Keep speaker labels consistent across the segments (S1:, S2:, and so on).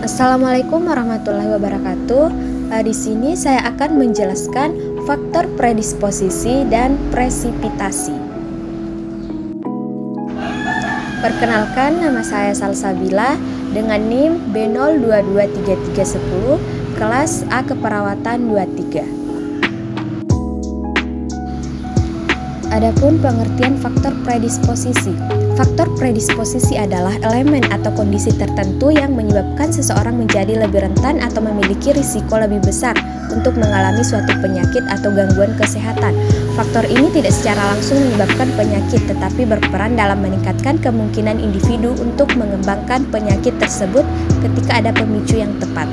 S1: Assalamualaikum warahmatullahi wabarakatuh. Di sini saya akan menjelaskan faktor predisposisi dan presipitasi. Perkenalkan, nama saya Salsabila dengan NIM B022331, kelas A Keperawatan 23. Adapun pengertian faktor predisposisi. Faktor predisposisi adalah elemen atau kondisi tertentu yang menyebabkan seseorang menjadi lebih rentan atau memiliki risiko lebih besar untuk mengalami suatu penyakit atau gangguan kesehatan. Faktor ini tidak secara langsung menyebabkan penyakit, tetapi berperan dalam meningkatkan kemungkinan individu untuk mengembangkan penyakit tersebut ketika ada pemicu yang tepat.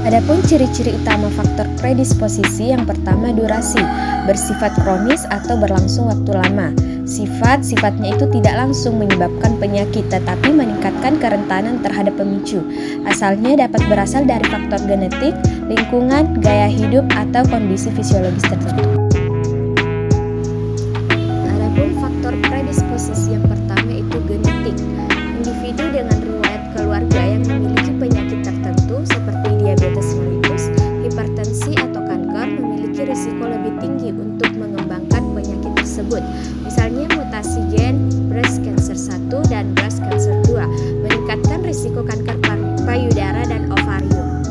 S1: Adapun ciri-ciri utama faktor predisposisi, yang pertama durasi, bersifat kronis atau berlangsung waktu lama. Sifatnya itu tidak langsung menyebabkan penyakit, tetapi meningkatkan kerentanan terhadap pemicu. Asalnya dapat berasal dari faktor genetik, lingkungan, gaya hidup, atau kondisi fisiologis tertentu. Adapun faktor predisposisi yang pertama itu genetik. Individu dengan riwayat keluarga yang memiliki penyakit tertentu seperti diabetes mellitus, hipertensi, atau kanker memiliki risiko lebih tinggi untuk mengembangkan penyakit tersebut. Misalnya mutasi gen breast cancer 1 dan breast cancer 2 meningkatkan risiko kanker payudara dan ovarium.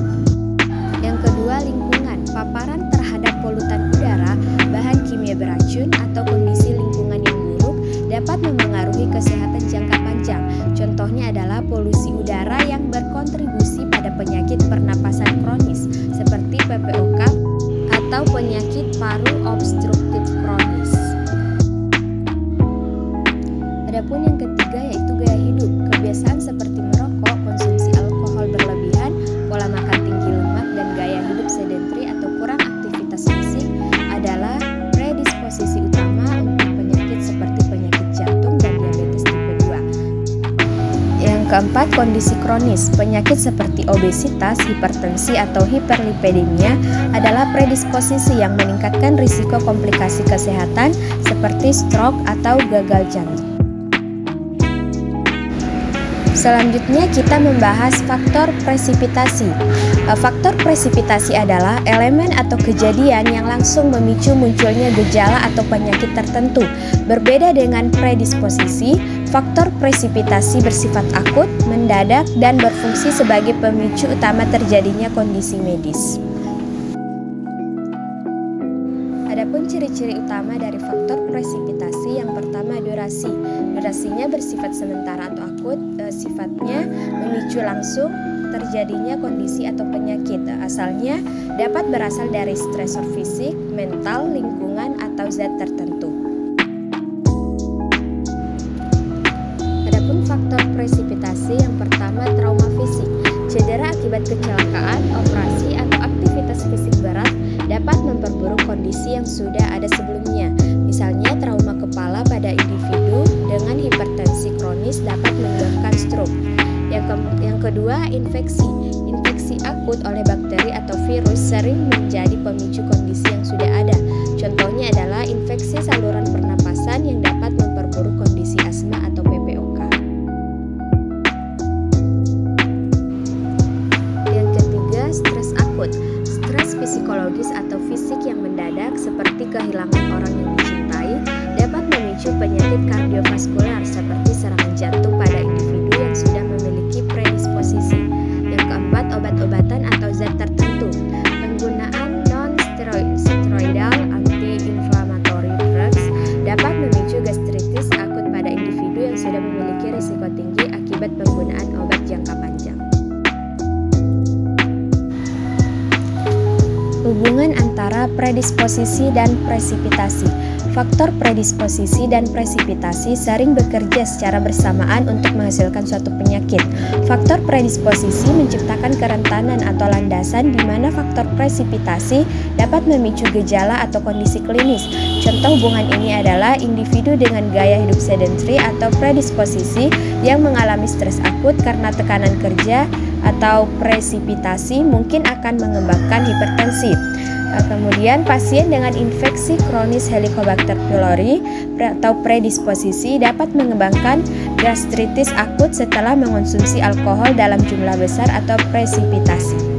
S1: Yang kedua, lingkungan. Paparan terhadap polutan udara, bahan kimia beracun, atau kondisi lingkungan yang buruk dapat memengaruhi kesehatan jangka panjang. Contohnya adalah polusi udara yang berkontribusi pada penyakit pernapasan kronis seperti PPOK atau penyakit paru obstruktif kronis. Adapun yang ketiga yaitu gaya hidup. Kebiasaan seperti merokok, konsumsi alkohol berlebihan, pola makan tinggi lemak, dan gaya hidup sedentary atau kurang aktivitas fisik adalah predisposisi utama untuk penyakit seperti penyakit jantung dan diabetes tipe 2. Yang keempat, kondisi kronis. Penyakit seperti obesitas, hipertensi, atau hiperlipidemia adalah predisposisi yang meningkatkan risiko komplikasi kesehatan seperti stroke atau gagal jantung. Selanjutnya kita membahas faktor presipitasi. Faktor presipitasi adalah elemen atau kejadian yang langsung memicu munculnya gejala atau penyakit tertentu. Berbeda dengan predisposisi, faktor presipitasi bersifat akut, mendadak, dan berfungsi sebagai pemicu utama terjadinya kondisi medis. Adapun ciri-ciri utama dari faktor presipitasi, yang pertama durasi. Durasinya bersifat sementara atau akut, sifatnya memicu langsung terjadinya kondisi atau penyakit. Asalnya dapat berasal dari stresor fisik, mental, lingkungan, atau zat tertentu. Adapun faktor presipitasi, yang pertama trauma fisik. Cedera akibat kecelakaan, operasi, atau aktivitas fisik berat dapat memperburuk kondisi yang sudah ada sebelumnya. Misalnya trauma kepala pada individu dengan hipertensi kronis dapat menyebabkan stroke. Yang kedua, infeksi. Infeksi akut oleh bakteri atau virus sering menjadi pemicu kondisi yang sudah ada. Contohnya adalah infeksi saluran pernapasan yang dapat memperburuk kondisi asma atau PPOK. Yang ketiga, stres akut. Stres psikologis atau fisik yang mendadak seperti kehilangan orang yang dicintai dapat memicu penyakit kardiovaskular seperti serangan jantung pada individu yang sudah memiliki predisposisi. Yang keempat, obat-obatan atau zat tertentu. Penggunaan non-steroidal anti-inflammatory drugs dapat memicu gastritis akut pada individu yang sudah memiliki risiko tinggi akibat penggunaan obat jangka panjang. Hubungan antara predisposisi dan presipitasi. Faktor predisposisi dan presipitasi sering bekerja secara bersamaan untuk menghasilkan suatu penyakit. Faktor predisposisi menciptakan kerentanan atau landasan di mana faktor presipitasi dapat memicu gejala atau kondisi klinis. Contoh hubungan ini adalah individu dengan gaya hidup sedentary atau predisposisi yang mengalami stres akut karena tekanan kerja atau presipitasi mungkin akan mengembangkan hipertensi. Kemudian pasien dengan infeksi kronis Helicobacter pylori atau predisposisi dapat mengembangkan gastritis akut setelah mengonsumsi alkohol dalam jumlah besar atau presipitasi.